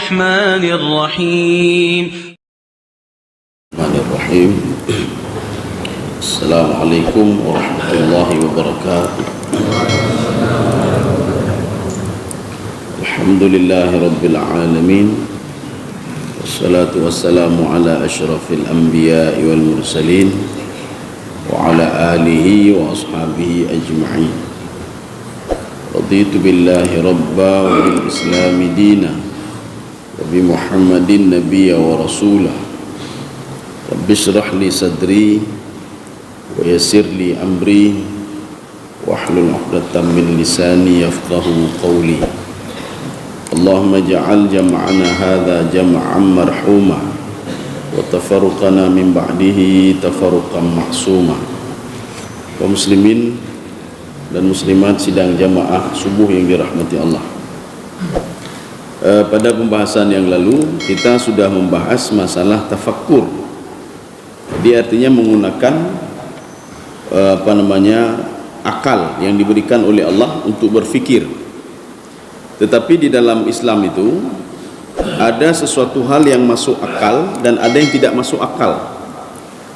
الرحمن الرحيم. السلام عليكم ورحمة الله وبركاته. الحمد لله رب العالمين، والصلاة والسلام على أشرف الأنبياء والمرسلين وعلى آله وأصحابه أجمعين. رضيت بالله ربا وبالإسلام دينا وبمحمد نبيا ورسولا. رب اشرح لي صدري ويسر لي أمري واحلل عقدة من لساني يفقه قولي. اللهم اجعل جمعنا هذا جمعا مرحوما وتفرقنا من بعده تفرقا معصوما. Kaum muslimin dan muslimat sidang jamaah subuh yang dirahmati Allah. Pada pembahasan yang lalu kita sudah membahas masalah tafakkur. Jadi artinya menggunakan akal yang diberikan oleh Allah untuk berfikir. Tetapi di dalam Islam itu ada sesuatu hal yang masuk akal dan ada yang tidak masuk akal.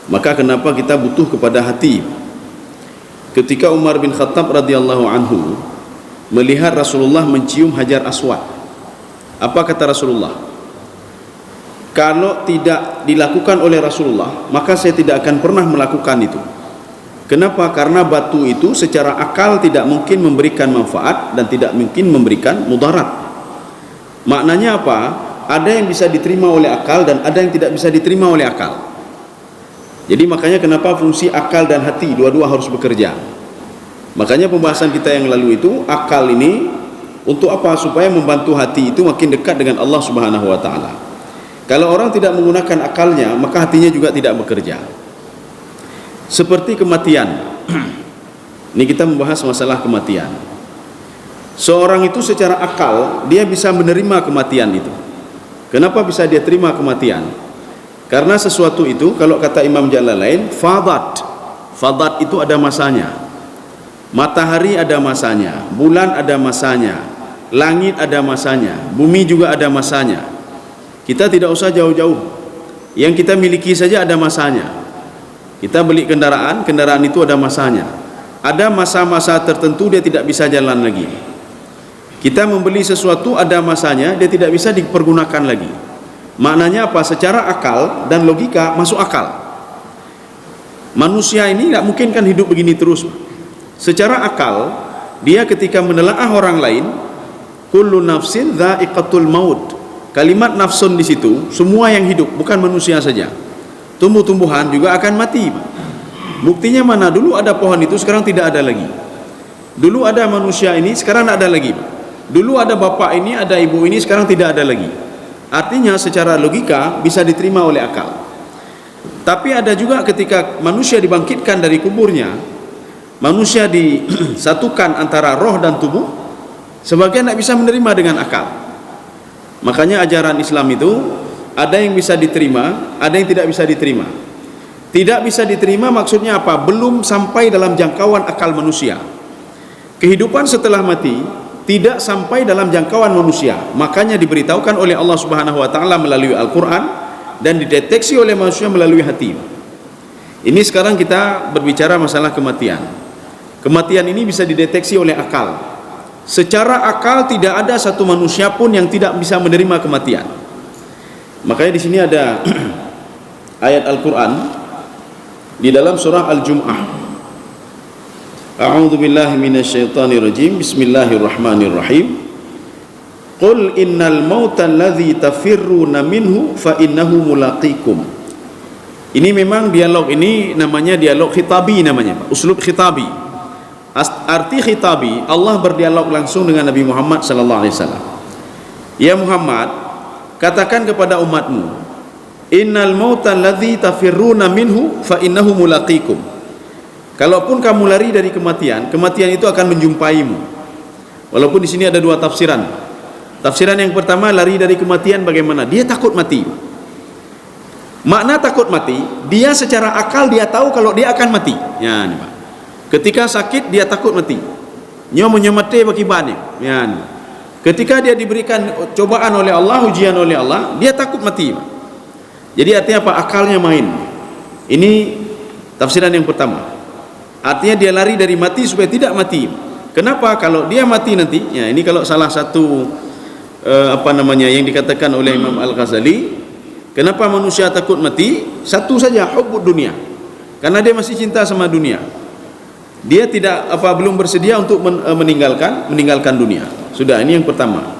Maka kenapa kita butuh kepada hati? Ketika Umar bin Khattab radhiyallahu anhu melihat Rasulullah mencium Hajar Aswad, apa kata Rasulullah? Kalau tidak dilakukan oleh Rasulullah, maka saya tidak akan pernah melakukan itu. Kenapa? Karena batu itu secara akal tidak mungkin memberikan manfaat dan tidak mungkin memberikan mudarat. Maknanya apa? Ada yang bisa diterima oleh akal dan ada yang tidak bisa diterima oleh akal. Jadi makanya kenapa fungsi akal dan hati dua-dua harus bekerja. Makanya pembahasan kita yang lalu itu, akal ini untuk apa? Supaya membantu hati itu makin dekat dengan Allah Subhanahu wa taala. Kalau orang tidak menggunakan akalnya, maka hatinya juga tidak bekerja. Seperti kematian. Ini kita membahas masalah kematian. Seorang itu secara akal dia bisa menerima kematian itu. Kenapa bisa dia terima kematian? Karena sesuatu itu, kalau kata Imam Jalalain, fadat itu ada masanya. Matahari ada masanya, bulan ada masanya, langit ada masanya, bumi juga ada masanya. Kita tidak usah jauh-jauh, yang kita miliki saja ada masanya. Kita beli kendaraan itu ada masanya. Ada masa-masa tertentu dia tidak bisa jalan lagi. Kita membeli sesuatu ada masanya, dia tidak bisa dipergunakan lagi. Maknanya apa? Secara akal dan logika masuk akal. Manusia ini tidak mungkin kan hidup begini terus. Secara akal, dia ketika menelaah orang lain, kullu nafsin dha'iqatul maut. Kalimat nafsun di situ, semua yang hidup, bukan manusia saja. Tumbuh-tumbuhan juga akan mati. Buktinya mana? Dulu ada pohon itu, sekarang tidak ada lagi. Dulu ada manusia ini, sekarang tidak ada lagi. Dulu ada bapak ini, ada ibu ini, sekarang tidak ada lagi. Artinya secara logika bisa diterima oleh akal. Tapi ada juga ketika manusia dibangkitkan dari kuburnya, manusia disatukan antara roh dan tubuh, sebagian tidak bisa menerima dengan akal. Makanya ajaran Islam itu ada yang bisa diterima, ada yang tidak bisa diterima. Tidak bisa diterima maksudnya apa? Belum sampai dalam jangkauan akal manusia. Kehidupan setelah mati tidak sampai dalam jangkauan manusia. Makanya diberitahukan oleh Allah Subhanahu wa taala melalui Al-Qur'an dan dideteksi oleh manusia melalui hati. Ini sekarang kita berbicara masalah kematian. Kematian ini bisa dideteksi oleh akal. Secara akal tidak ada satu manusia pun yang tidak bisa menerima kematian. Makanya di sini ada ayat Al-Qur'an di dalam surah Al-Jum'ah. A'udzu billahi minasyaitonir rajim. Bismillahirrahmanirrahim. Qul innal mauta alladzi tafirruna minhu fa innahu mulaqikum. Ini memang dialog ini namanya dialog khitabi namanya, uslub khitabi. Arti khitabi, Allah berdialog langsung dengan Nabi Muhammad sallallahu alaihi wasallam. Ya Muhammad, katakan kepada umatmu, innal mauta alladzi tafirruna minhu fa innahu mulaqikum. Kalaupun kamu lari dari kematian, kematian itu akan menjumpaimu. Walaupun di sini ada dua tafsiran. Tafsiran yang pertama, lari dari kematian bagaimana? Dia takut mati. Makna takut mati, dia secara akal dia tahu kalau dia akan mati. Ya, nih, Pak. Ketika sakit dia takut mati. Nyo menyemate bagi bane. Ya, nih. Ketika dia diberikan cobaan oleh Allah, ujian oleh Allah, dia takut mati. Jadi artinya apa? Akalnya main. Ini tafsiran yang pertama. Artinya dia lari dari mati supaya tidak mati. Kenapa? Kalau dia mati nanti, ya ini kalau salah satu yang dikatakan oleh Imam Al-Ghazali, kenapa manusia takut mati? Satu saja, hubbud dunia. Karena dia masih cinta sama dunia. Dia tidak belum bersedia untuk meninggalkan dunia. Sudah, ini yang pertama.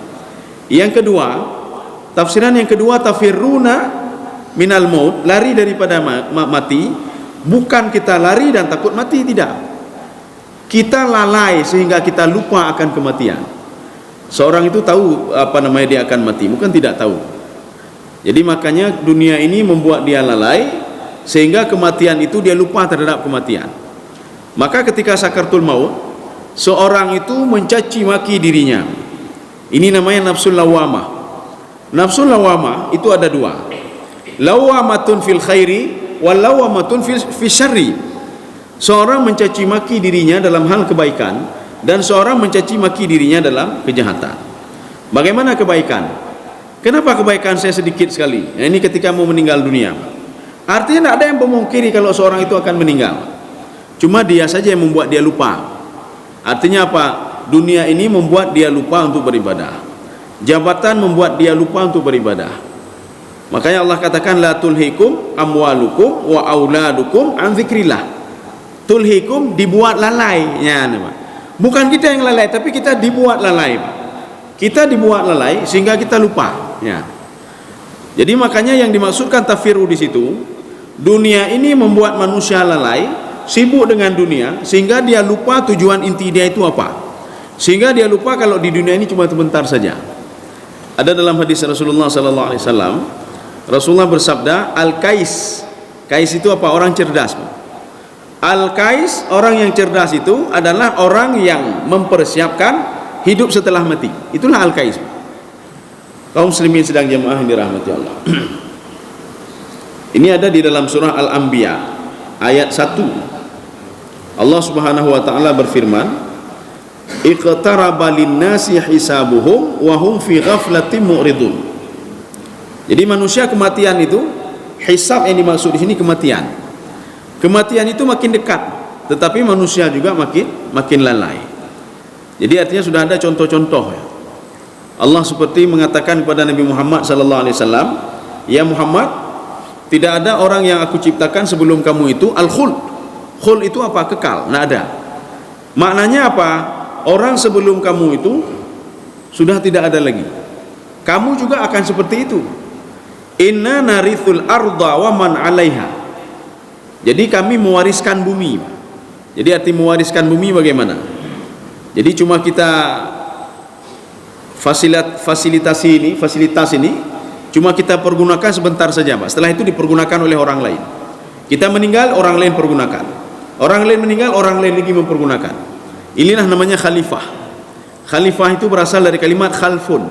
Yang kedua, tafsiran yang kedua, tafirruna minal maut, lari daripada mati. Bukan kita lari dan takut mati, tidak. Kita lalai sehingga kita lupa akan kematian. Seorang itu tahu dia akan mati, bukan tidak tahu. Jadi makanya dunia ini membuat dia lalai sehingga kematian itu dia lupa terhadap kematian. Maka ketika sakaratul maut, seorang itu mencaci maki dirinya. Ini namanya nafsul lawamah. Nafsul lawamah itu ada dua. Lawamatun fil khairi wal lawamatun fil syarri. Seorang mencaci maki dirinya dalam hal kebaikan, dan seorang mencaci maki dirinya dalam kejahatan. Bagaimana kebaikan? Kenapa kebaikan saya sedikit sekali? Nah, ini ketika mau meninggal dunia. Artinya tidak ada yang memungkiri kalau seorang itu akan meninggal. Cuma dia saja yang membuat dia lupa. Artinya apa? Dunia ini membuat dia lupa untuk beribadah. Jabatan membuat dia lupa untuk beribadah. Makanya Allah katakan la tulhikum amwalukum wa auladukum an dzikrillah. Tulhikum dibuat lalai. Ya, bukan kita yang lalai, tapi kita dibuat lalai. Kita dibuat lalai sehingga kita lupa. Ya. Jadi makanya yang dimaksudkan tafiru di situ, dunia ini membuat manusia lalai, sibuk dengan dunia, sehingga dia lupa tujuan inti dia itu apa. Sehingga dia lupa kalau di dunia ini cuma sebentar saja. Ada dalam hadis Rasulullah sallallahu alaihi wasallam, Rasulullah bersabda, al-kais. Kais itu apa? Orang cerdas. Al-kais, orang yang cerdas itu adalah orang yang mempersiapkan hidup setelah mati. Itulah al-kais. Kaum muslimin sedang jemaah yang dirahmati Allah. Ini ada di dalam surah Al-Anbiya ayat 1. Allah Subhanahu wa taala berfirman, iqtaraba lin-nasi hisabuhum wa hum fi ghaflatin mu'ridun. Jadi manusia kematian itu, hisab yang dimaksud di sini kematian. Kematian itu makin dekat, tetapi manusia juga makin lalai. Jadi artinya sudah ada contoh-contoh. Allah seperti mengatakan kepada Nabi Muhammad sallallahu alaihi wasallam, ya Muhammad, tidak ada orang yang aku ciptakan sebelum kamu itu al-khuld. Khuld itu apa? Kekal, tidak ada. Maknanya apa? Orang sebelum kamu itu sudah tidak ada lagi. Kamu juga akan seperti itu. Inna narithul arda wa man 'alaiha. Jadi kami mewariskan bumi. Jadi arti mewariskan bumi bagaimana? Jadi cuma kita fasilitas ini cuma kita pergunakan sebentar saja, Pak. Setelah itu dipergunakan oleh orang lain. Kita meninggal, orang lain pergunakan. Orang lain meninggal, orang lain lagi mempergunakan. Inilah namanya khalifah. Khalifah itu berasal dari kalimat khalfun.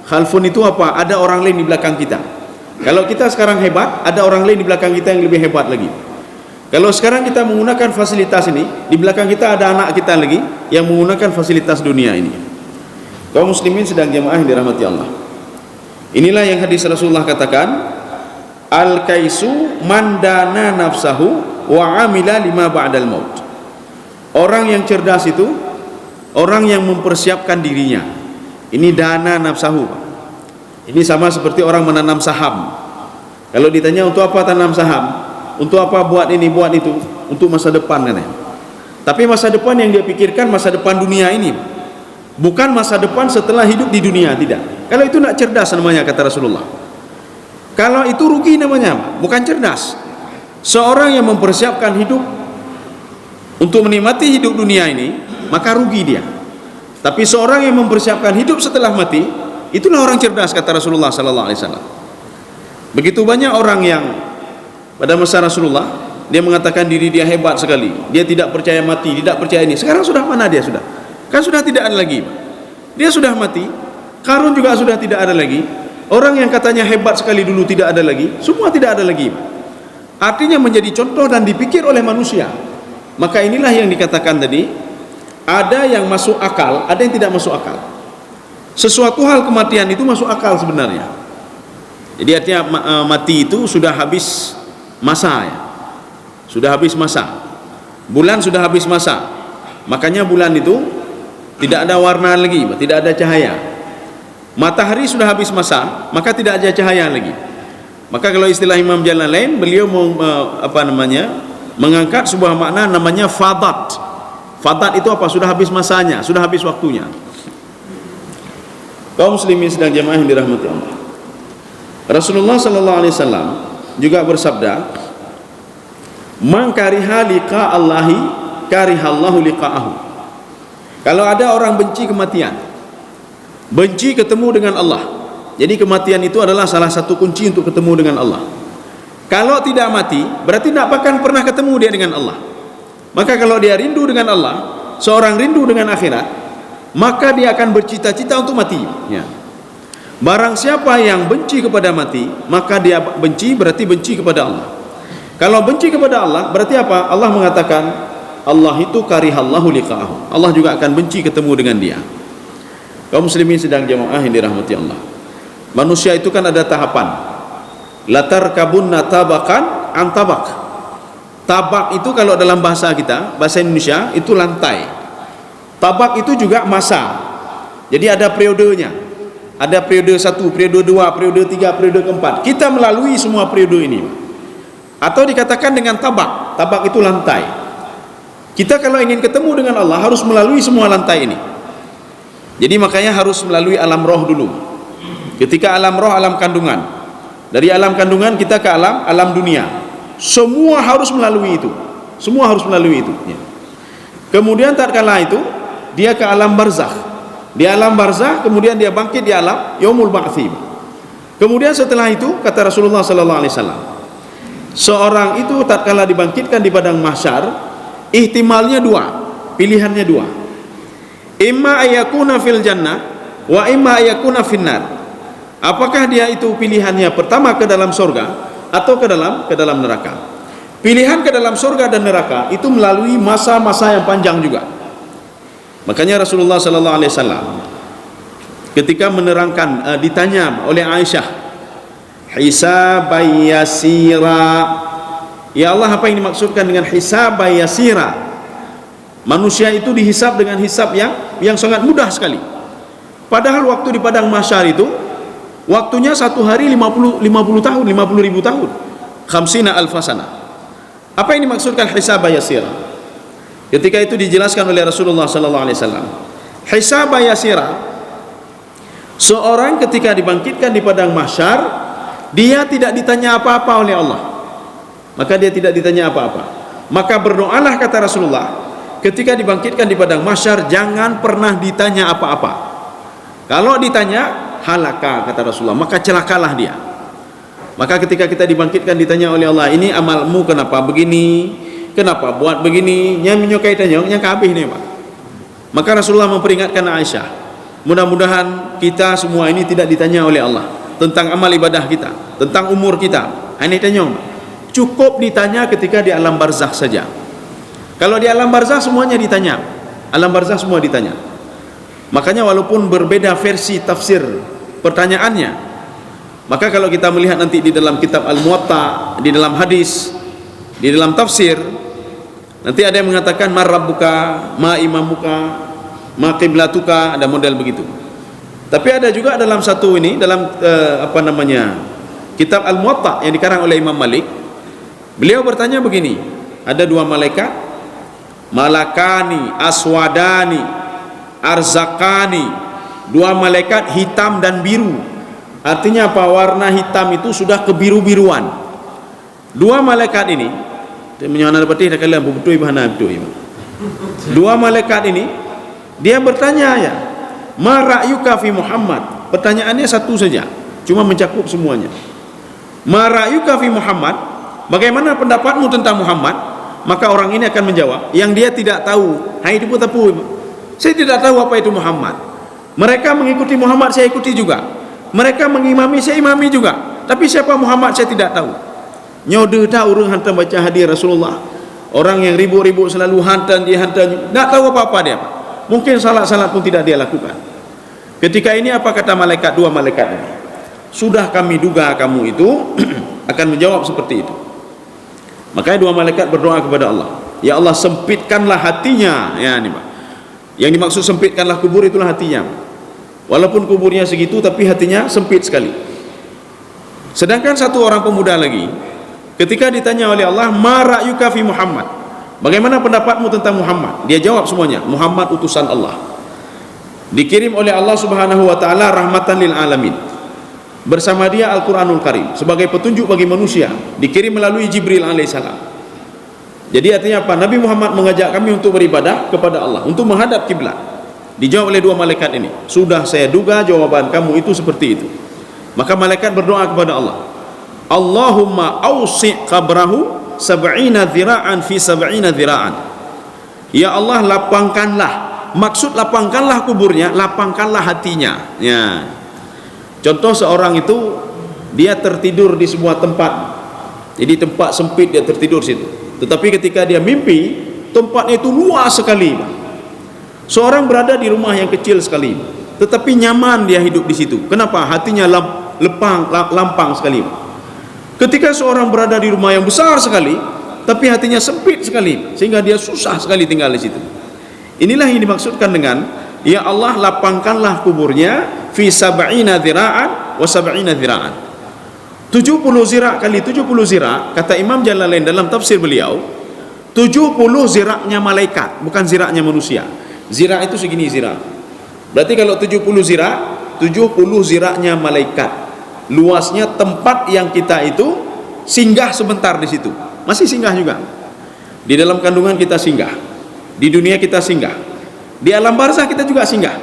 Khalfun itu apa? Ada orang lain di belakang kita. Kalau kita sekarang hebat, ada orang lain di belakang kita yang lebih hebat lagi. Kalau sekarang kita menggunakan fasilitas ini, di belakang kita ada anak kita lagi yang menggunakan fasilitas dunia ini. Kaum muslimin sedang jemaah yang dirahmati Allah. Inilah yang hadis Rasulullah katakan, al-kaisu mandana nafsahu wa amila lima ba'dal maut. Orang yang cerdas itu orang yang mempersiapkan dirinya. Ini dana nafsahu. Ini sama seperti orang menanam saham. Kalau ditanya untuk apa tanam saham, untuk apa buat ini buat itu, untuk masa depan katanya. Tapi masa depan yang dia pikirkan masa depan dunia ini, bukan masa depan setelah hidup di dunia, tidak. Kalau itu tidak cerdas namanya, kata Rasulullah. Kalau itu rugi namanya, bukan cerdas. Seorang yang mempersiapkan hidup untuk menikmati hidup dunia ini, maka rugi dia. Tapi seorang yang mempersiapkan hidup setelah mati, itulah orang cerdas, kata Rasulullah sallallahu alaihi wasallam. Begitu banyak orang yang pada masa Rasulullah dia mengatakan diri dia hebat sekali, dia tidak percaya mati, tidak percaya ini. Sekarang sudah mana dia sudah? Kan sudah tidak ada lagi. Dia sudah mati. Qarun juga sudah tidak ada lagi. Orang yang katanya hebat sekali dulu tidak ada lagi, semua tidak ada lagi. Artinya menjadi contoh dan dipikir oleh manusia. Maka inilah yang dikatakan tadi, ada yang masuk akal, ada yang tidak masuk akal. Sesuatu hal kematian itu masuk akal sebenarnya. Jadi artinya mati itu sudah habis masa ya. Sudah habis masa. Bulan sudah habis masa. Makanya bulan itu tidak ada warna lagi, tidak ada cahaya. Matahari sudah habis masa, maka tidak ada cahaya lagi. Maka kalau istilah Imam Jalalain, beliau mengangkat sebuah makna namanya fadat. Fadat itu apa? Sudah habis masanya, sudah habis waktunya. Kaum muslimin sedang jamaah yang dirahmati Allah. Rasulullah sallallahu alaihi wasallam juga bersabda, "Man kariha liqa Allahi karihallahu liqa'ahu." Kalau ada orang benci kematian, benci ketemu dengan Allah. Jadi kematian itu adalah salah satu kunci untuk ketemu dengan Allah. Kalau tidak mati, berarti tidak akan pernah ketemu dia dengan Allah. Maka kalau dia rindu dengan Allah, seorang rindu dengan akhirat, maka dia akan bercita-cita untuk mati ya. Barang siapa yang benci kepada mati, maka dia benci, berarti benci kepada Allah. Kalau benci kepada Allah, berarti apa? Allah mengatakan, Allah itu karihallahu liqa'ahu. Allah juga akan benci ketemu dengan dia. Kaum muslimin sedang jamaah yang dirahmati Allah. Manusia itu kan ada tahapan. Latar kabunna tabakan antabak. Tabak itu kalau dalam bahasa kita, bahasa Indonesia, itu lantai. Tabak itu juga masa. Jadi ada periodenya. Ada periode 1, periode 2, periode 3, periode keempat. Kita melalui semua periode ini. Atau dikatakan dengan tabak. Tabak itu lantai. Kita kalau ingin ketemu dengan Allah harus melalui semua lantai ini. Jadi makanya harus melalui alam roh dulu. Ketika alam roh, alam kandungan. Dari alam kandungan kita ke alam dunia. Semua harus melalui itu. Semua harus melalui itu. Kemudian tatkala itu dia ke alam barzakh. Di alam barzakh kemudian dia bangkit di alam yaumul ba'tsi. Kemudian setelah itu kata Rasulullah sallallahu alaihi wasallam, seorang itu tatkala dibangkitkan di padang mahsyar, ihtimalnya dua, pilihannya dua. Imma ayakuna fil jannah wa imma ayakuna finnar. Apakah dia itu pilihannya pertama ke dalam surga atau ke dalam neraka? Pilihan ke dalam surga dan neraka itu melalui masa-masa yang panjang juga. Makanya Rasulullah sallallahu alaihi wasallam ketika menerangkan ditanya oleh Aisyah, hisaban yasira, ya Allah, apa yang dimaksudkan dengan hisaban yasira? Manusia itu dihisab dengan hisab yang sangat mudah sekali. Padahal waktu di padang mahsyar itu waktunya satu hari 50 tahun, 50.000 tahun. 50 alfasana. Apa yang dimaksudkan hisaban yasira? Ketika itu dijelaskan oleh Rasulullah sallallahu alaihi wasallam. Hisaba yasira, seorang ketika dibangkitkan di padang mahsyar, dia tidak ditanya apa-apa oleh Allah. Maka dia tidak ditanya apa-apa. Maka berdoalah kata Rasulullah, ketika dibangkitkan di padang mahsyar jangan pernah ditanya apa-apa. Kalau ditanya halaka kata Rasulullah, maka celakalah dia. Maka ketika kita dibangkitkan ditanya oleh Allah, ini amalmu kenapa begini? Kenapa buat begini? Yang menyukai tanya, yang habis ni Pak. Maka Rasulullah memperingatkan Aisyah, mudah-mudahan kita semua ini tidak ditanya oleh Allah tentang amal ibadah kita, tentang umur kita. Ini tanya, cukup ditanya ketika di alam barzakh saja. Kalau di alam barzakh semuanya ditanya, alam barzakh semua ditanya. Makanya walaupun berbeda versi tafsir pertanyaannya, maka kalau kita melihat nanti di dalam kitab Al-Muwatta, di dalam hadis, di dalam tafsir, nanti ada yang mengatakan ma rabbuka, ma imamuka, ma qiblatuka, ada model begitu. Tapi ada juga dalam satu ini, dalam kitab Al-Muwatta yang dikarang oleh Imam Malik, beliau bertanya begini, ada dua malaikat, malakani aswadani arzakani, dua malaikat hitam dan biru. Artinya apa? Warna hitam itu sudah kebiru-biruan. Dua malaikat ini, menyana dapat dah kalian betul bahana betul. Dua malaikat ini dia bertanya ya, ma ra'yuka fi Muhammad? Pertanyaannya satu saja, cuma mencakup semuanya. Ma ra'yuka fi Muhammad? Bagaimana pendapatmu tentang Muhammad? Maka orang ini akan menjawab yang dia tidak tahu. Hai itu tapu. Saya tidak tahu apa itu Muhammad. Mereka mengikuti Muhammad, saya ikuti juga. Mereka mengimami, saya imami juga. Tapi siapa Muhammad saya tidak tahu. Nyoda dah orang hantar baca hadis Rasulullah. Orang yang ribut-ribut selalu hantar dia hantar, tak tahu apa-apa dia. Mungkin salat-salat pun tidak dia lakukan. Ketika ini apa kata malaikat, dua malaikat ini? Sudah kami duga kamu itu akan menjawab seperti itu. Makanya dua malaikat berdoa kepada Allah, ya Allah, sempitkanlah hatinya. Ya ini Pak, yang dimaksud sempitkanlah kubur itulah hatinya. Walaupun kuburnya segitu tapi hatinya sempit sekali. Sedangkan satu orang pemuda lagi, ketika ditanya oleh Allah, ma ra'yuka fi Muhammad, bagaimana pendapatmu tentang Muhammad? Dia jawab semuanya, Muhammad utusan Allah, dikirim oleh Allah Subhanahu wa taala rahmatan lil alamin. Bersama dia Al-Qur'anul Karim sebagai petunjuk bagi manusia, dikirim melalui Jibril alaihissalam. Jadi artinya apa? Nabi Muhammad mengajak kami untuk beribadah kepada Allah, untuk menghadap kiblat. Dijawab oleh dua malaikat ini, sudah saya duga jawaban kamu itu seperti itu. Maka malaikat berdoa kepada Allah, Allahumma awsi' qabrahu sab'ina dhira'an fi sab'ina dhira'an. Ya Allah, lapangkanlah, maksud lapangkanlah kuburnya, lapangkanlah hatinya. Ya. Contoh seorang itu dia tertidur di sebuah tempat, jadi tempat sempit, dia tertidur situ. Tetapi ketika dia mimpi, tempatnya itu luas sekali. Seorang berada di rumah yang kecil sekali, tetapi nyaman dia hidup di situ. Kenapa? Hatinya lampang sekali. Ketika seorang berada di rumah yang besar sekali, tapi hatinya sempit sekali, sehingga dia susah sekali tinggal di situ. Inilah yang dimaksudkan dengan ya Allah, lapangkanlah kuburnya fi sab'ina dhira'an wa sab'ina dhira'an. 70 zira' kali 70 zira', kata Imam Jalalain dalam tafsir beliau, 70 zira'nya malaikat, bukan zira'nya manusia. Zira' itu segini zira'. Berarti kalau 70 zira', 70 zira'nya malaikat. Luasnya tempat yang kita itu singgah sebentar di situ. Masih singgah juga. Di dalam kandungan kita singgah. Di dunia kita singgah. Di alam barzah kita juga singgah.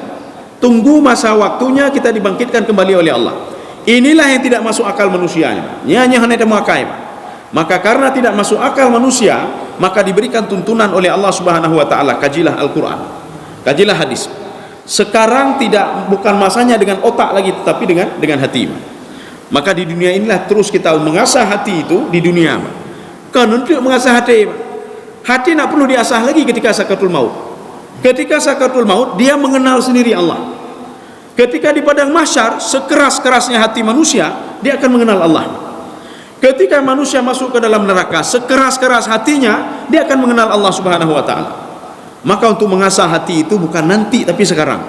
Tunggu masa waktunya kita dibangkitkan kembali oleh Allah. Inilah yang tidak masuk akal manusia. Hanya makai. Maka karena tidak masuk akal manusia, maka diberikan tuntunan oleh Allah Subhanahu wa taala, kajilah Al-Qur'an, kajilah hadis. Sekarang bukan masanya dengan otak lagi, tetapi dengan hati. Maka di dunia inilah terus kita mengasah hati itu di dunia. Kan untuk mengasah hati. Hati nak perlu diasah lagi ketika sakaratul maut. Ketika sakaratul maut, dia mengenal sendiri Allah. Ketika di padang mahsyar, sekeras-kerasnya hati manusia, dia akan mengenal Allah. Ketika manusia masuk ke dalam neraka, sekeras-keras hatinya, dia akan mengenal Allah Subhanahu wa taala. Maka untuk mengasah hati itu bukan nanti tapi sekarang.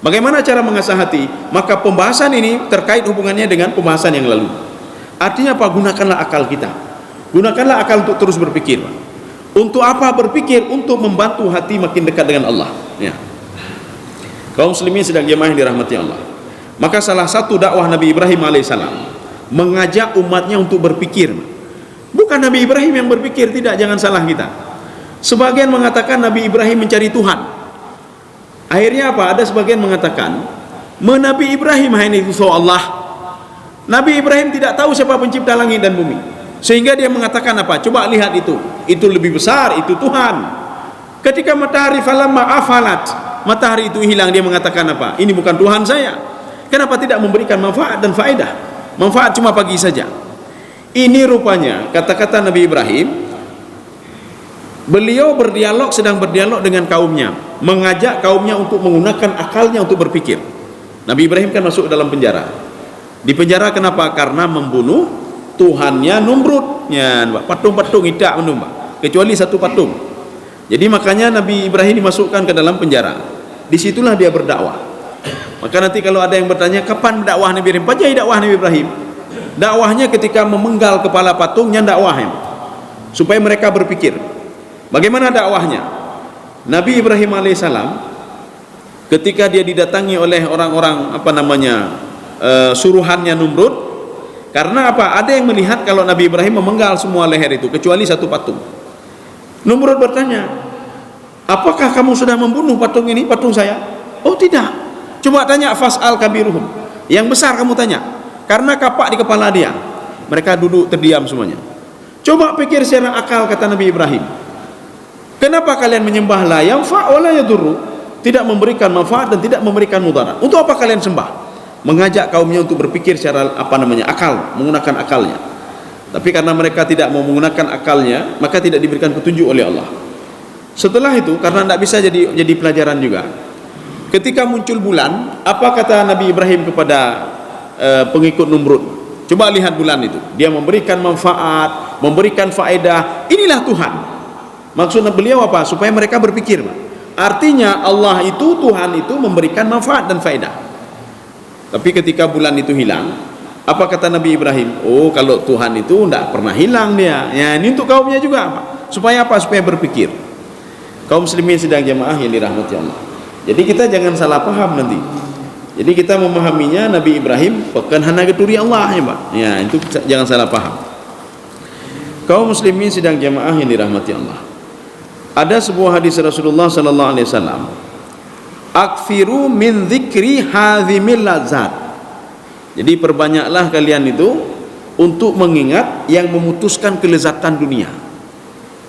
Bagaimana cara mengasah hati? Maka pembahasan ini terkait hubungannya dengan pembahasan yang lalu. Artinya apa? Gunakanlah akal kita. Gunakanlah akal untuk terus berpikir. Untuk apa berpikir? Untuk membantu hati makin dekat dengan Allah. Ya. Kaum muslimin sedang jemaah yang dirahmati Allah. Maka salah satu dakwah Nabi Ibrahim alaihissalam mengajak umatnya untuk berpikir. Bukan Nabi Ibrahim yang berpikir, tidak, jangan salah kita. Sebagian mengatakan Nabi Ibrahim mencari Tuhan. Akhirnya apa? Ada sebagian mengatakan Nabi Ibrahim hanya itu Allah. Nabi Ibrahim tidak tahu siapa pencipta langit dan bumi, sehingga dia mengatakan apa? Coba lihat itu lebih besar, itu Tuhan. Ketika matahari falamma afalat, matahari itu hilang, dia mengatakan apa? Ini bukan Tuhan saya. Kenapa tidak memberikan manfaat dan faedah? Manfaat cuma pagi saja. Ini rupanya kata-kata Nabi Ibrahim. Beliau sedang berdialog dengan kaumnya, mengajak kaumnya untuk menggunakan akalnya untuk berpikir. Nabi Ibrahim kan masuk ke dalam penjara. Di penjara kenapa? Karena membunuh Tuhannya Numrud. Ya, patung-patung tidak menumbak, kecuali satu patung. Jadi makanya Nabi Ibrahim dimasukkan ke dalam penjara. Disitulah dia berdakwah. Maka nanti kalau ada yang bertanya kapan dakwah Nabi Ibrahim, pajai dakwah Nabi Ibrahim. Dakwahnya ketika memenggal kepala patungnya, dakwahnya supaya mereka berpikir. Bagaimana dakwahnya? Nabi Ibrahim alaihissalam ketika dia didatangi oleh orang-orang suruhannya Numrud, karena apa? Ada yang melihat kalau Nabi Ibrahim memenggal semua leher itu kecuali satu patung. Numrud bertanya, apakah kamu sudah membunuh patung ini, patung saya? Oh tidak. Coba tanya fas'al kabiruhum, yang besar kamu tanya, karena kapak di kepala dia. Mereka duduk terdiam semuanya. Coba pikir secara akal, kata Nabi Ibrahim, kenapa kalian menyembah la yanfa' wa la yadurru, tidak memberikan manfaat dan tidak memberikan mudarat? Untuk apa kalian sembah? Mengajak kaumnya untuk berpikir secara akal, menggunakan akalnya. Tapi karena mereka tidak mau menggunakan akalnya, maka tidak diberikan petunjuk oleh Allah. Setelah itu, karena tidak bisa jadi pelajaran juga, ketika muncul bulan, apa kata Nabi Ibrahim kepada pengikut Numrud? Coba lihat bulan itu, dia memberikan manfaat, memberikan faedah. Inilah Tuhan. Maksudnya beliau apa? Supaya mereka berpikir. Artinya Allah itu, Tuhan itu memberikan manfaat dan faedah. Tapi ketika bulan itu hilang, apa kata Nabi Ibrahim? Oh, kalau Tuhan itu tidak pernah hilang dia. Ya, ini untuk kaumnya juga apa? Supaya apa? Supaya berpikir. Kaum muslimin sidang jamaah yang dirahmati Allah. Jadi kita jangan salah paham nanti. Jadi kita memahaminya Nabi Ibrahim bukan hanya geturi Allah ya Pak. Ya, itu jangan salah paham. Kaum muslimin sidang jamaah yang dirahmati Allah. Ada sebuah hadis Rasulullah sallallahu alaihi wasallam. Akfiru min dzikri hadzimil ladzat. Jadi perbanyaklah kalian itu untuk mengingat yang memutuskan kelezatan dunia.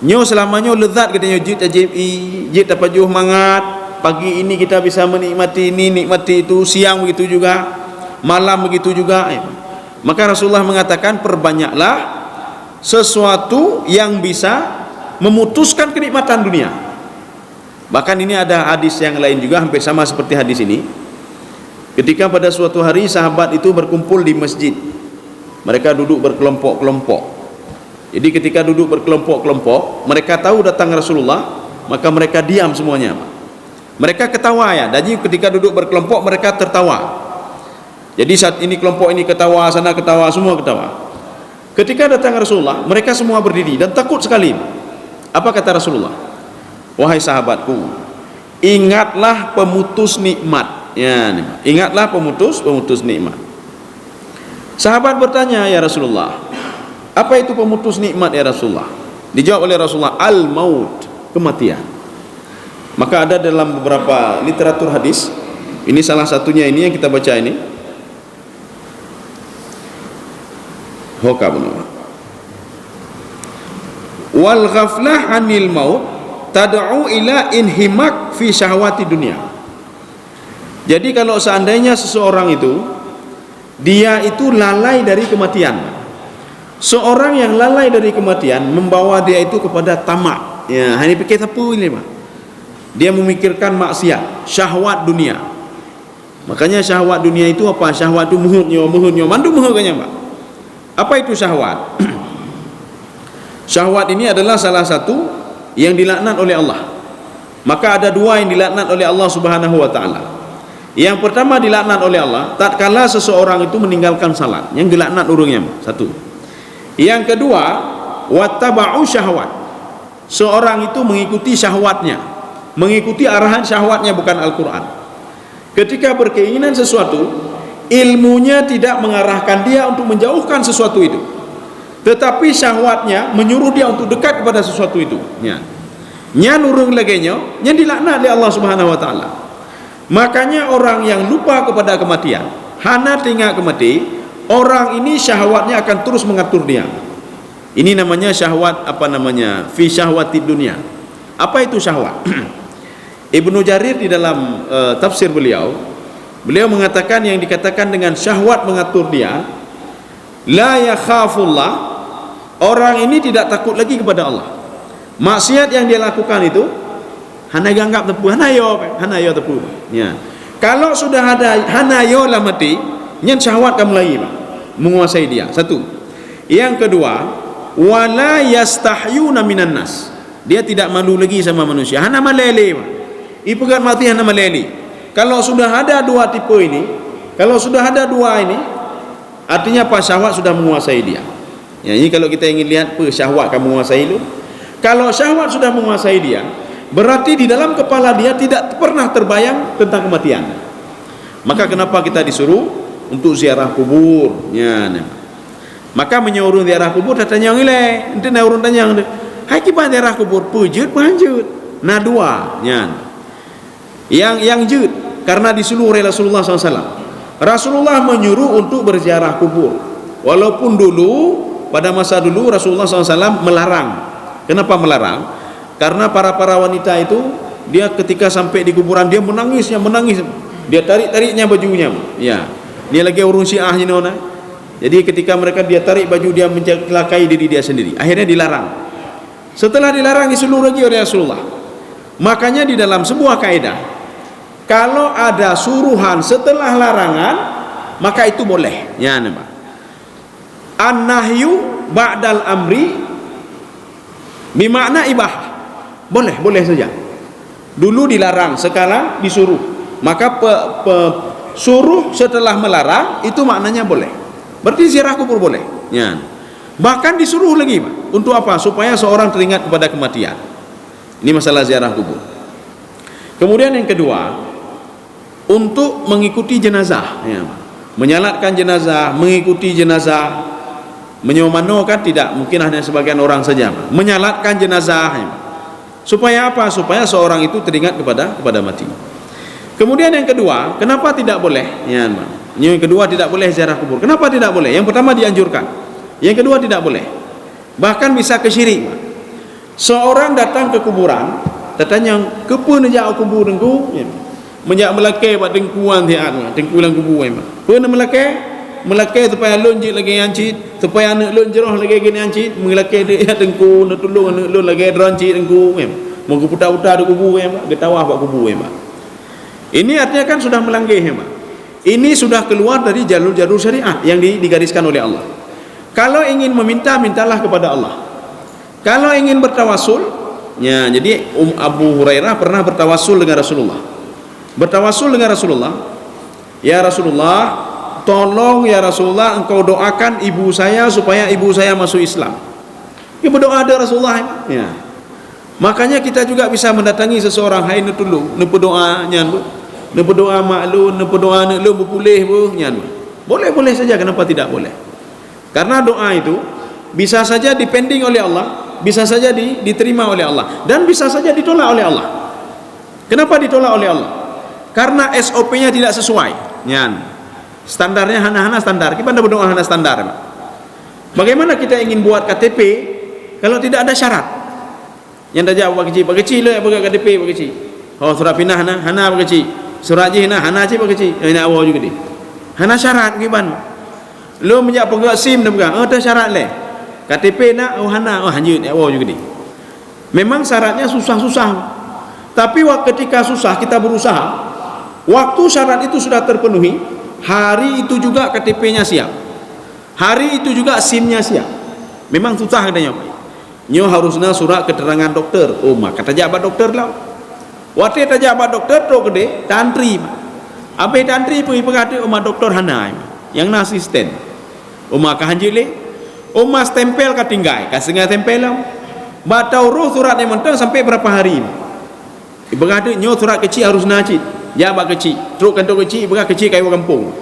Nyo selamanya lezat katanya jid ajibi, jid dapat juh mangat. Pagi ini kita bisa menikmati ini, nikmati itu, siang begitu juga, malam begitu juga. Maka Rasulullah mengatakan perbanyaklah sesuatu yang bisa memutuskan kenikmatan dunia. Bahkan ini ada hadis yang lain juga hampir sama seperti hadis ini. Ketika pada suatu hari sahabat itu berkumpul di masjid, mereka duduk berkelompok-kelompok. Jadi ketika duduk berkelompok-kelompok, mereka tahu datang Rasulullah, maka mereka diam semuanya. Mereka ketawa ya. Jadi ketika duduk berkelompok mereka tertawa. Jadi saat ini kelompok ini ketawa, sana ketawa, semua ketawa. Ketika datang Rasulullah, mereka semua berdiri dan takut sekali. Apa kata Rasulullah? Wahai sahabatku, ingatlah pemutus nikmat. Ya, ingatlah pemutus nikmat. Sahabat bertanya, ya Rasulullah, apa itu pemutus nikmat ya Rasulullah? Dijawab oleh Rasulullah, al-maut, kematian. Maka ada dalam beberapa literatur hadis, ini salah satunya ini yang kita baca ini. Hoka benar. Wal ghaflah 'anil maut tad'u ila inhimak fi syahwati dunia. Jadi kalau seandainya seseorang itu dia itu lalai dari kematian. Seorang yang lalai dari kematian membawa dia itu kepada tamak. Ya, ini pikir apa ini, Pak? Dia memikirkan maksiat, syahwat dunia. Makanya syahwat dunia itu apa? Syahwat itu muhutnya, mandu muhutnya Pak. Apa itu syahwat? Syahwat ini adalah salah satu yang dilaknat oleh Allah. Maka ada dua yang dilaknat oleh Allah Subhanahu wa taala. Yang pertama dilaknat oleh Allah tatkala seseorang itu meninggalkan salat, yang dilaknat urungnya. Satu. Yang kedua, wattaba'u syahwat. Seorang itu mengikuti syahwatnya, mengikuti arahan syahwatnya, bukan Al-Quran. Ketika berkeinginan sesuatu, ilmunya tidak mengarahkan dia untuk menjauhkan sesuatu itu, tetapi syahwatnya menyuruh dia untuk dekat kepada sesuatu itu. Nya nurung lagenya, nya dilaknat oleh Allah Subhanahu wa taala. Makanya orang yang lupa kepada kematian, hana tinggal kemati, orang ini syahwatnya akan terus mengatur dia. Ini namanya syahwat, apa namanya? Fi syahwati dunia. Apa itu syahwat? Ibnu Jarir di dalam tafsir beliau mengatakan yang dikatakan dengan syahwat mengatur dia, la yakhafullah, orang ini tidak takut lagi kepada Allah. Maksiat yang dia lakukan itu hana ganggap tepu, hana yo tepu. Ya. Kalau sudah ada hana yo lah mati, nyen syahwat kamu lagi Pak, menguasai dia. Satu. Yang kedua, wala yastahyuna minan nas. Dia tidak malu lagi sama manusia. Hana malele Pak. Ipegat mati hana malele. Kalau sudah ada dua tipe ini, kalau sudah ada dua ini, artinya apa? Syahwat sudah menguasai dia. Ya, ini kalau kita ingin lihat apa syahwat kamu menguasai itu. Kalau syahwat sudah menguasai dia, berarti di dalam kepala dia tidak pernah terbayang tentang kematian. Maka kenapa kita disuruh untuk ziarah kubur? Ya, nah. Maka menyuruh ziarah kubur datanya ngile, ente na urun tanya, hai kipan ziarah kubur pujud panjut. Nah dua, ya. Yang jud karena disuruh oleh Rasulullah SAW. Rasulullah menyuruh untuk berziarah kubur, walaupun dulu pada masa dulu Rasulullah SAW melarang. Kenapa melarang? Karena para wanita itu, dia ketika sampai di kuburan dia menangis, dia tarik-tariknya bajunya. Ya, dia lagi urung syiah ni nona. Jadi ketika mereka dia tarik baju, dia mencelakai diri dia sendiri. Akhirnya dilarang. Setelah dilarang disuruh lagi oleh Rasulullah. Makanya di dalam sebuah kaidah, Kalau ada suruhan setelah larangan, maka itu boleh. Ya, nampak. An-nahyu ba'dal amri bermakna ibahah. Boleh saja. Dulu dilarang, sekarang disuruh. Maka suruh setelah melarang itu maknanya boleh. Berarti ziarah kubur boleh. Ya. Bahkan disuruh lagi, Pak. Untuk apa? Supaya seorang teringat kepada kematian. Ini masalah ziarah kubur. Kemudian yang kedua, untuk mengikuti jenazah, ya. Menyalatkan jenazah, mengikuti jenazah. Menyomano kan tidak, mungkin hanya sebagian orang saja. Menyalatkan jenazah, ya. Supaya apa? Supaya seorang itu teringat kepada mati. Kemudian yang kedua, kenapa tidak boleh? Ya, yang kedua tidak boleh ziarah kubur. Kenapa tidak boleh? Yang pertama dianjurkan. Yang kedua tidak boleh. Bahkan bisa kesyirik. Seorang datang ke kuburan, datanya kepa nejak kubur dengku, ya. Menjak melakai buat dengkuan tiat, dengkulan kubur, ya. Pernah melakai supaya lon jit lagi ancit, supaya anak lon jeroh lagi gini ancit, melakai dia dengku, nak tolong anak lon lagi rancit dengku, ya. Mau putar-putar di kubur, ya, getawah buat kubur, ya. Ini artinya kan sudah melanggar, ya. Ini sudah keluar dari jalur-jalur syariat yang digariskan oleh Allah. Kalau ingin meminta, mintalah kepada Allah. Kalau ingin bertawasul, ya, jadi Abu Hurairah pernah bertawasul dengan Rasulullah. Bertawasul dengan Rasulullah, ya Rasulullah, tolong ya Rasulullah, engkau doakan ibu saya supaya ibu saya masuk Islam. Dia berdoa ada Rasulullah, ya. Makanya kita juga bisa mendatangi seseorang, hai nu tolong, nu berdoa nyan bu, nu berdoa mak lu, nu berdoa anak lu berpulih bu nyan. Boleh saja, kenapa tidak boleh? Karena doa itu bisa saja dipending oleh Allah, bisa saja diterima oleh Allah, dan bisa saja ditolak oleh Allah. Kenapa ditolak oleh Allah? Karena SOP-nya tidak sesuai. Nyan. Standarnya hana-hana standar. Kita anda berdoa hana standar. Bagaimana kita ingin buat KTP kalau tidak ada syarat? Yang dah jawab pak kecil lah buat KTP pak kecil. Oh surat pindah hana pak kecil. Surat je hana je pak kecil. Ini awal juga di. Hana syarat gimana? Lo menjak penggak SIM dah bukan. Oh ada syarat leh. KTP nak hana hanjut awal juga di. Memang syaratnya susah-susah. Tapi ketika susah kita berusaha. Waktu syarat itu sudah terpenuhi, hari itu juga KTP-nya siap. Hari itu juga SIM-nya siap. Memang susah katanya. Nyo harusnya surat keterangan dokter. Oh, maka tajabat dokter lah. Waktu tajabat dokter tu gede, tantri. Apa tantri pergi berkata, "Oh, doktor hana." Yang asisten. Oh, maka hanjile. Oh, mas tempel ka tinggai, ka sengaja tempel lah. Batau roh surat yang mentang sampai berapa hari. Berkata nyo surat kecil harus najid. Ya bak kecil, teruk kantor kecil, berat kecil kayu kampung.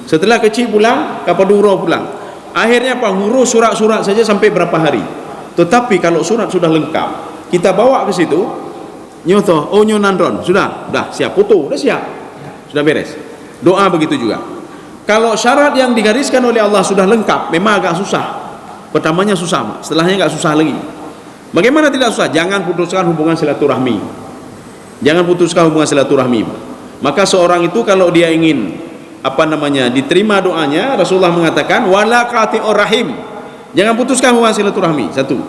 Setelah kecil pulang, Kapadura pulang. Akhirnya apa? Ngurus surat-surat saja sampai berapa hari. Tetapi kalau surat sudah lengkap, kita bawa ke situ, nyoto, oh nyo nandron, sudah siap, foto, sudah siap, sudah beres. Doa begitu juga. Kalau syarat yang digariskan oleh Allah sudah lengkap, memang agak susah. Pertamanya susah, setelahnya agak susah lagi. Bagaimana tidak susah? Jangan putuskan hubungan silaturahmi. Jangan putuskan hubungan silaturahmi. Maka seorang itu kalau dia ingin diterima doanya, Rasulullah mengatakan wala qati'ur rahim. Jangan putuskan hubungan silaturahmi. Satu.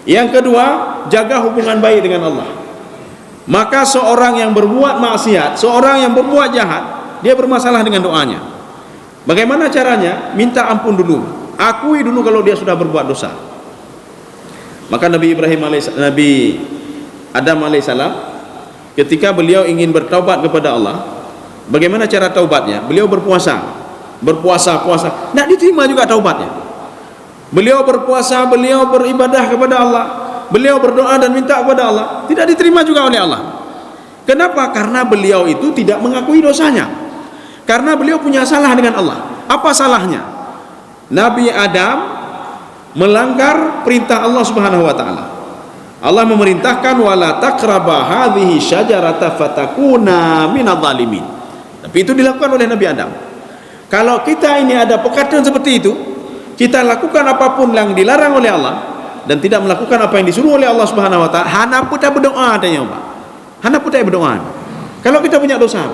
Yang kedua, jaga hubungan baik dengan Allah. Maka seorang yang berbuat maksiat, seorang yang berbuat jahat, dia bermasalah dengan doanya. Bagaimana caranya? Minta ampun dulu. Akui dulu kalau dia sudah berbuat dosa. Maka Nabi Adam alaihissalam ketika beliau ingin bertaubat kepada Allah, bagaimana cara taubatnya? Beliau berpuasa, tidak diterima juga taubatnya. Beliau berpuasa, beliau beribadah kepada Allah, beliau berdoa dan minta kepada Allah, tidak diterima juga oleh Allah. Kenapa? Karena beliau itu tidak mengakui dosanya. Karena beliau punya salah dengan Allah. Apa salahnya? Nabi Adam melanggar perintah Allah Subhanahu wa taala. Allah memerintahkan wala taqraba hadhihi syajarata fatakuna minadh-dhalimin. Tapi itu dilakukan oleh Nabi Adam. Kalau kita ini ada perkataan seperti itu, kita lakukan apapun yang dilarang oleh Allah dan tidak melakukan apa yang disuruh oleh Allah Subhanahu wa taala, hana pun tak berdoa tanya Pak. Hana pun tak berdoa. Kalau kita punya dosa,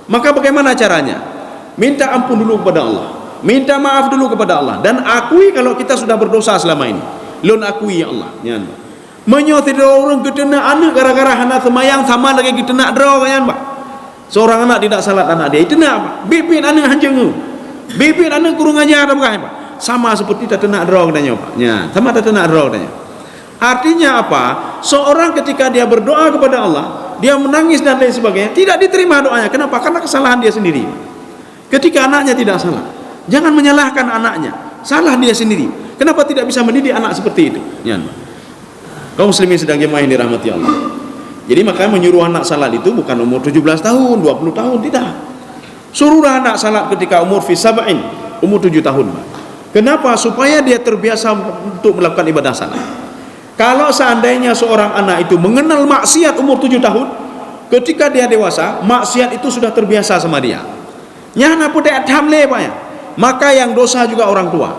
maka bagaimana caranya? Minta ampun dulu kepada Allah. Minta maaf dulu kepada Allah dan akui kalau kita sudah berdosa selama ini. Lon akui ya Allah. Ya Allah. Menyotir orang kita nak anak gara-gara hana semayang sama lagi kita nak draw kan Pak. Seorang anak tidak salat anak dia, itu nak bibit anak hanjeng, bibit anak kurung ajar bukan Pak? Sama seperti tak nak draw katanya Pak. Ya, sama tak nak draw katanya. Artinya apa? Seorang ketika dia berdoa kepada Allah, dia menangis dan lain sebagainya, tidak diterima doanya. Kenapa? Karena kesalahan dia sendiri. Ketika anaknya tidak salah, jangan menyalahkan anaknya, salah dia sendiri. Kenapa tidak bisa mendidik anak seperti itu? Ya. Kaum muslimin sedang jemaah yang dirahmati Allah. Jadi makanya menyuruh anak salat itu bukan umur 17 tahun, 20 tahun, tidak. Suruhlah anak salat ketika umur fi sab'in, umur 7 tahun. Kenapa? Supaya dia terbiasa untuk melakukan ibadah salat. Kalau seandainya seorang anak itu mengenal maksiat umur 7 tahun, ketika dia dewasa, maksiat itu sudah terbiasa sama dia. Nyana pun dia tamle Pak ya. Maka yang dosa juga orang tua.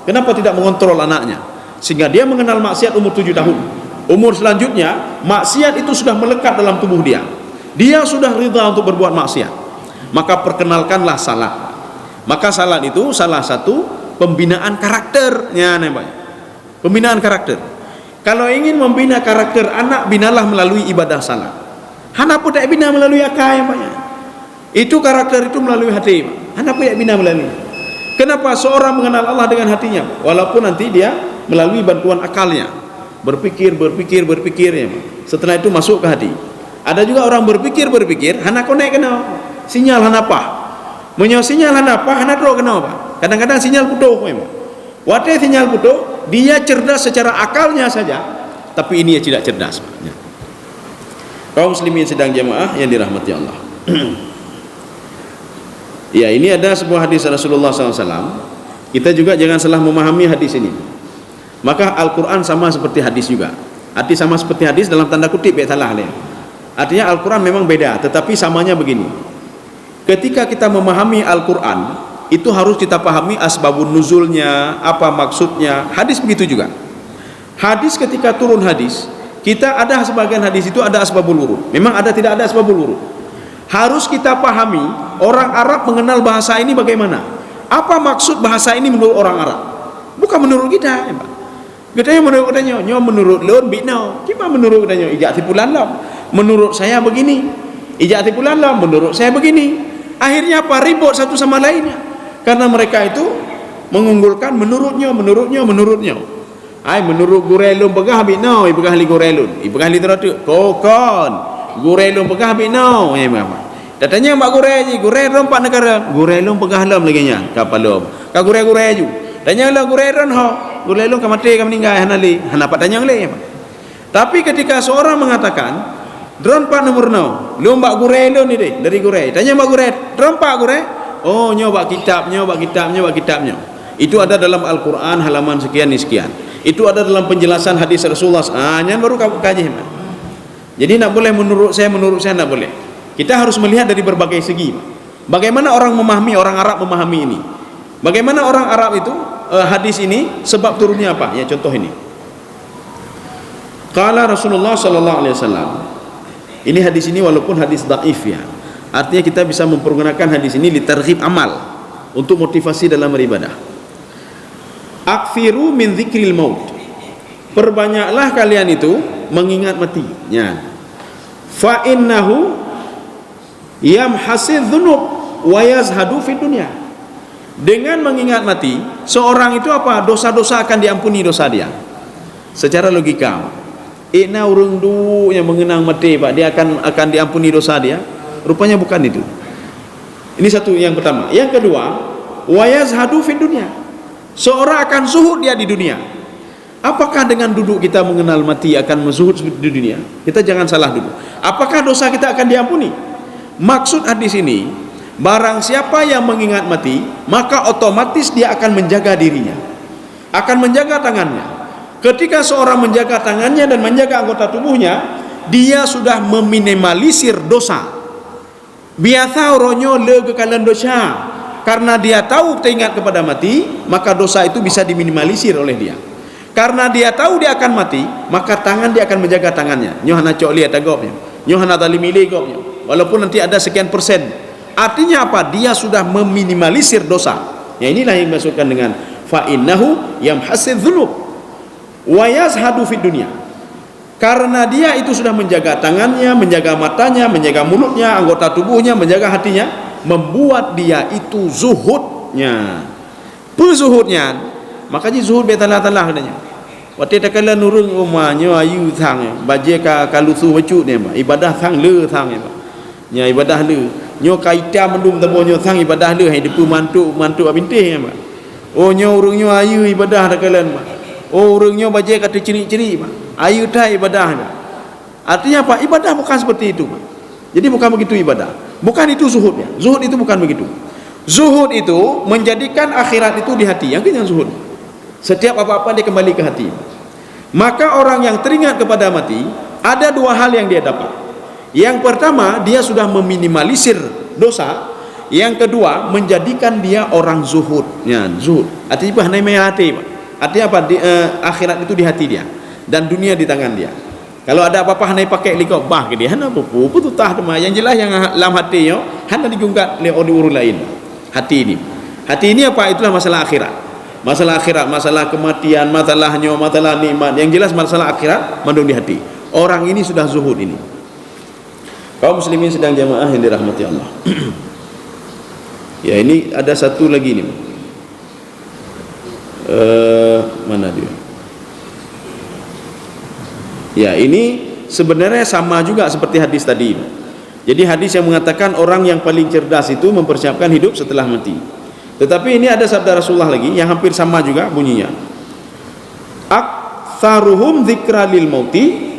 Kenapa tidak mengontrol anaknya? Sehingga dia mengenal maksiat umur 7 tahun. Umur selanjutnya, maksiat itu sudah melekat dalam tubuh dia. Dia sudah ridha untuk berbuat maksiat. Maka perkenalkanlah salat. Maka salat itu salah satu pembinaan karakternya, pembinaan karakter. Kalau ingin membina karakter anak, binalah melalui ibadah salat. Anak pun tak bina melalui akal ya Pak. Itu karakter itu melalui hati Pak. Anak pun tak bina melalui. Kenapa? Seorang mengenal Allah dengan hatinya, walaupun nanti dia melalui bantuan akalnya. Berpikir ya. Setelah itu masuk ke hati. Ada juga orang berpikir, hana konek kena sinyal hana apa? Menyo sinyal hana apa? Hana dro kena apa? Kadang-kadang sinyal putus memang. Waktu sinyal putus, dia cerdas secara akalnya saja, tapi ini dia tidak cerdas. Kaum muslimin sedang jemaah yang dirahmati Allah. Ya, ini ada sebuah hadis Rasulullah SAW. Kita juga jangan salah memahami hadis ini. Maka Al-Quran sama seperti hadis juga. Arti sama seperti hadis dalam tanda kutip ya salah ya. Artinya Al-Quran memang beda, tetapi samanya begini. Ketika kita memahami Al-Quran, itu harus kita pahami asbabun nuzulnya, apa maksudnya. Hadis begitu juga. Hadis ketika turun hadis, kita ada sebagian hadis itu ada asbabul wurud. Memang ada, tidak ada asbabul wurud. Harus kita pahami orang Arab mengenal bahasa ini bagaimana. Apa maksud bahasa ini menurut orang Arab? Bukan menurut kita ya Pak. Katanya menurut lon bikno. Gimana menurut katanya? Ijak tipulan lah. Menurut saya begini. Ijak tipulan lah. Menurut saya begini. Akhirnya apa? Ribut satu sama lainnya. Karena mereka itu mengunggulkan menurutnya. Ay menurut gurelun pegah bikno, pegah li gurelun. Pegah li teratur. Kokon. Gurelun pegah bikno. Ya apa? Datanya mak gurel rompak negara. Gurelun pegah lam lagi nya. Kapalom. Ka gurel ju. Tanya lah gureran ho, gurelun ka mati ka meninggal hanali, hana pat tanya le. Tapi ketika seorang mengatakan dron pak nomor 0, lomba gurelun ni deh dari gurel. Tanya mbak gurel, dron pak gurel. Oh, nyoba kitabnya. Itu ada dalam Al-Qur'an halaman sekian. Itu ada dalam penjelasan hadis Rasulullah. Nyan baru kaji. Jadi nak boleh menurut saya nak boleh. Kita harus melihat dari berbagai segi. Bagaimana orang Arab memahami ini? Bagaimana orang Arab itu hadis ini sebab turunnya apa? Ya contoh ini. Qala Rasulullah sallallahu alaihi wasallam. Ini hadis ini walaupun hadis dhaif ya. Artinya kita bisa mempergunakan hadis ini litarghib amal, untuk motivasi dalam beribadah. Akfiru min dzikril maut. Perbanyaklah kalian itu mengingat mati. Ya. Fa innahu yamhasidz dzunub wa yazhadu fid dunya. Dengan mengingat mati, seorang itu apa? Dosa-dosa akan diampuni dosa dia. Secara logika, ina urung du yang mengenang mati, Pak, dia akan diampuni dosa dia. Rupanya bukan itu. Ini satu yang pertama. Yang kedua, wa yazhadu fid dunya. Seorang akan zuhud dia di dunia. Apakah dengan duduk kita mengenal mati akan menzuhud di dunia? Kita jangan salah dulu. Apakah dosa kita akan diampuni? Maksud hadis ini, barang siapa yang mengingat mati, maka otomatis dia akan menjaga dirinya, akan menjaga tangannya. Ketika seorang menjaga tangannya dan menjaga anggota tubuhnya, dia sudah meminimalisir dosa. Biasa ronyo le kekalan dosa. Karena dia tahu teringat kepada mati, maka dosa itu bisa diminimalisir oleh dia. Karena dia tahu dia akan mati, maka tangan dia akan menjaga tangannya. Nyohana cok lihat agopnya, nyohana talimili gopnya. Walaupun nanti ada sekian persen. Artinya apa? Dia sudah meminimalisir dosa. Ya, inilah yang dimaksudkan dengan fa innahu yamhasidz dzunub wa yazhadu fid dunya. Karena dia itu sudah menjaga tangannya, menjaga matanya, menjaga mulutnya, anggota tubuhnya, menjaga hatinya, membuat dia itu zuhudnya. Pezuhudnya, makanya zuhud betala-tala katanya. Waktu takala nurung umanya ayu thang, baje ka kalusu wacu ni ba. Ibadah thang le thang ni ba. Nya ibadah le. Nyo kaita mendum tabo nyo thang ibadah le hai depu mantu abintih ba. Oh nyo urung nyo ayu ibadah takala ba. Oh urung nyo baje kata ciri-ciri ba. Ayu dah ibadah ba. Artinya apa? Ibadah bukan seperti itu ba. Jadi bukan begitu ibadah. Bukan itu zuhudnya. Zuhud itu bukan begitu. Zuhud itu menjadikan akhirat itu di hati. Yang kenyang zuhud. Setiap apa-apa dia kembali ke hati. Maka orang yang teringat kepada mati, ada dua hal yang dia dapat. Yang pertama, dia sudah meminimalisir dosa. Yang kedua, menjadikan dia orang zuhud. Ya, zuhud. Artinya apa? Hanai hati. Artinya apa? Akhirat itu di hati dia dan dunia di tangan dia. Kalau ada apa-apa hanai pakai likau bah ke dia, hana apa-apa tu tah tema. Yang jelas yang dalam hatinya hana digungkat oleh orang lain. Hati ini. Hati ini apa? Itulah masalah akhirat. Masalah akhirat, masalah kematian, masalahnya, masalah nikmat. Yang jelas masalah akhirat mandung di hati. Orang ini sudah zuhud ini. Kaum muslimin sedang jamaah yang dirahmati Allah. Ya, ini ada satu lagi nih. Mana dia? Ya, ini sebenarnya sama juga seperti hadis tadi. Jadi hadis yang mengatakan orang yang paling cerdas itu mempersiapkan hidup setelah mati. Tetapi ini ada sabda Rasulullah lagi yang hampir sama juga bunyinya. Aktsaruhum dzikra lil mauti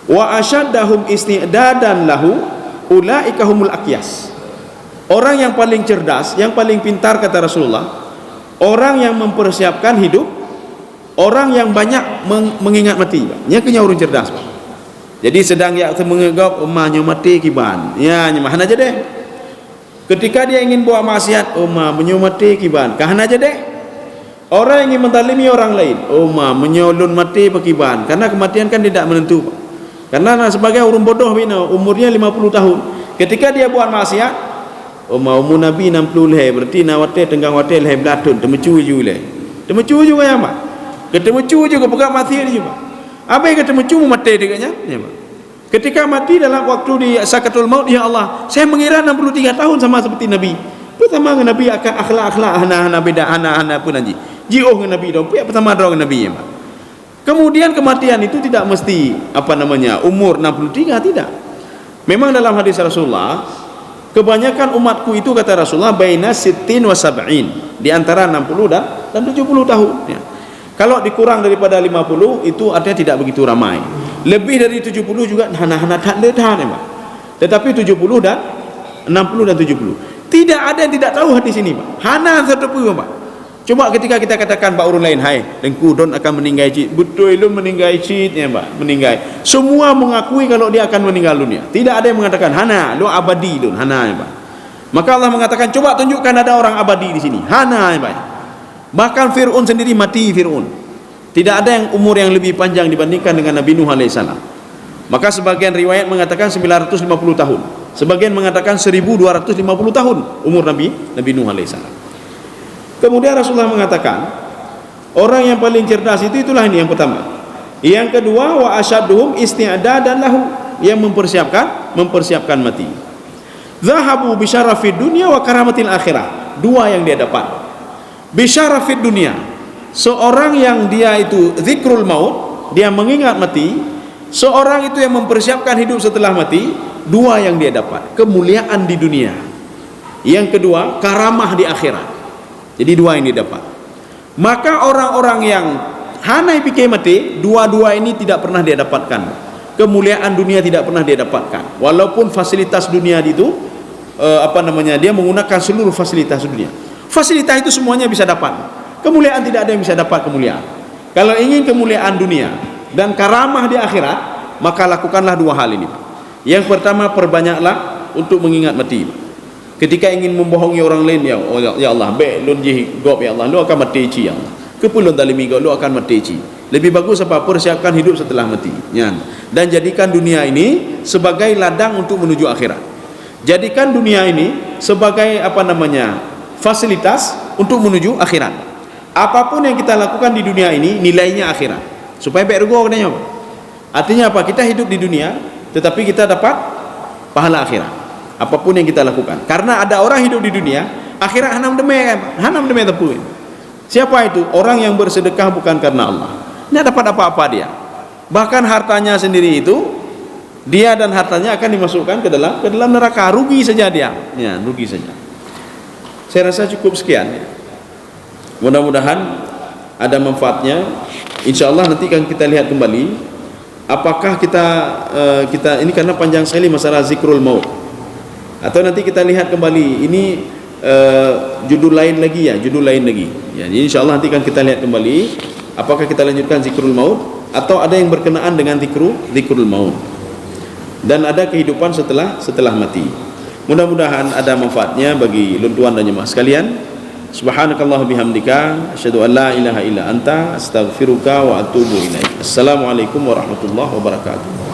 wa asyaddahum isti'dadan lahu ulaika humul aqyas. Orang yang paling cerdas, yang paling pintar kata Rasulullah, orang yang mempersiapkan hidup, orang yang banyak mengingat mati. Nya kenya orang cerdas. Jadi sedang ya mengegap umahnya mati kiban. Ya, nyaman aja deh. Ketika dia ingin buat maksiat, menyumati kiban. Kahan aja deh. Orang yang ingin mentalimi orang lain, menyolun mati pekiban. Karena kematian kan tidak menentu. Karena sebagai orang bodoh bina, umurnya 50 tahun. Ketika dia buat maksiat, umur Nabi 60 leh, berarti nawate tenggang wate leh belatun, temecu ju leh. Temecu juga ya mak. Ketemecu juga pegang mati dia juga. Apa yang ketemecu mati dekatnya? Ya mak. Ketika mati dalam waktu di sakaratul maut, ya Allah, saya mengira 63 tahun sama seperti Nabi. Pertama Nabi akan akhlak hana beda hana pun anji. Jioh dengan Nabi dong. Pertama dengan Nabi ya, Mak. Kemudian kematian itu tidak mesti umur 63, tidak. Memang dalam hadis Rasulullah, kebanyakan umatku itu kata Rasulullah baina sittin wa sab'in, di antara 60 dan 70 tahun ya. Kalau dikurang daripada 50 itu artinya tidak begitu ramai. Lebih dari 70 juga hana-hana tak ledah ya, Pak. Tetapi 70 dan 60 dan 70. Tidak ada yang tidak tahu hadis ini, Pak. Hana satu pun, Pak. Coba ketika kita katakan Pak orang lain, hai, dengku don akan meninggal cid. Betul lu meninggal cid ya, Pak. Meninggal. Semua mengakui kalau dia akan meninggal dunia. Tidak ada yang mengatakan hana, lu abadi don, hana ya, Pak. Maka Allah mengatakan, coba tunjukkan ada orang abadi di sini. Hana ya, Pak. Bahkan Fir'aun sendiri mati Fir'aun. Tidak ada yang umur yang lebih panjang dibandingkan dengan Nabi Nuh alaihissalam. Maka sebagian riwayat mengatakan 950 tahun. Sebagian mengatakan 1250 tahun umur Nabi Nuh alaihissalam. Kemudian Rasulullah mengatakan, orang yang paling cerdas itu itulah ini yang pertama. Yang kedua, wa asyadduhum isti'dadan lahu, yang mempersiapkan mati. Zahabu bisyarafid dunya wa karamatil akhirah. Dua yang dia dapat. Bisyarafid dunia, seorang yang dia itu zikrul maut, dia mengingat mati. Seorang itu yang mempersiapkan hidup setelah mati. Dua yang dia dapat, kemuliaan di dunia. Yang kedua, karamah di akhirat. Jadi dua yang dia dapat. Maka orang-orang yang hanai pikir mati, dua-dua ini tidak pernah dia dapatkan. Kemuliaan dunia tidak pernah dia dapatkan. Walaupun fasilitas dunia itu dia menggunakan seluruh fasilitas dunia. Fasilitas itu semuanya bisa dapat. Kemuliaan tidak ada yang bisa dapat kemuliaan. Kalau ingin kemuliaan dunia dan karamah di akhirat, maka lakukanlah dua hal ini. Yang pertama, perbanyaklah untuk mengingat mati. Ketika ingin membohongi orang lain, ya Allah, belum jihgop ya Allah, lu akan mati ci ya Allah. Kepulun dalimi lu akan mati ci. Lebih bagus apa? Persiapkan hidup setelah mati. Ya. Dan jadikan dunia ini sebagai ladang untuk menuju akhirat. Jadikan dunia ini sebagai fasilitas untuk menuju akhirat. Apapun yang kita lakukan di dunia ini nilainya akhirat. Supaya bergo katanya. Artinya apa? Kita hidup di dunia, tetapi kita dapat pahala akhirat. Apapun yang kita lakukan. Karena ada orang hidup di dunia, akhirat hanam demi tepuin. Siapa itu? Orang yang bersedekah bukan karena Allah. Tidak dapat apa-apa dia. Bahkan hartanya sendiri itu, dia dan hartanya akan dimasukkan ke dalam neraka. Rugi saja dia. Ya, rugi saja. Saya rasa cukup sekian. Mudah-mudahan ada manfaatnya. InsyaAllah nanti akan kita lihat kembali. Apakah kita ini karena panjang sekali masalah zikrul maut, atau nanti kita lihat kembali ini judul lain lagi ya, jadi insyaallah nanti akan kita lihat kembali apakah kita lanjutkan zikrul maut atau ada yang berkenaan dengan zikrul maut dan ada kehidupan setelah mati. Mudah-mudahan ada manfaatnya bagi tuan dan jemaah sekalian. Subhanakallah bihamdika asyhadu an la ilaha illa anta astaghfiruka wa atubu ilaik. Assalamualaikum warahmatullahi wabarakatuh.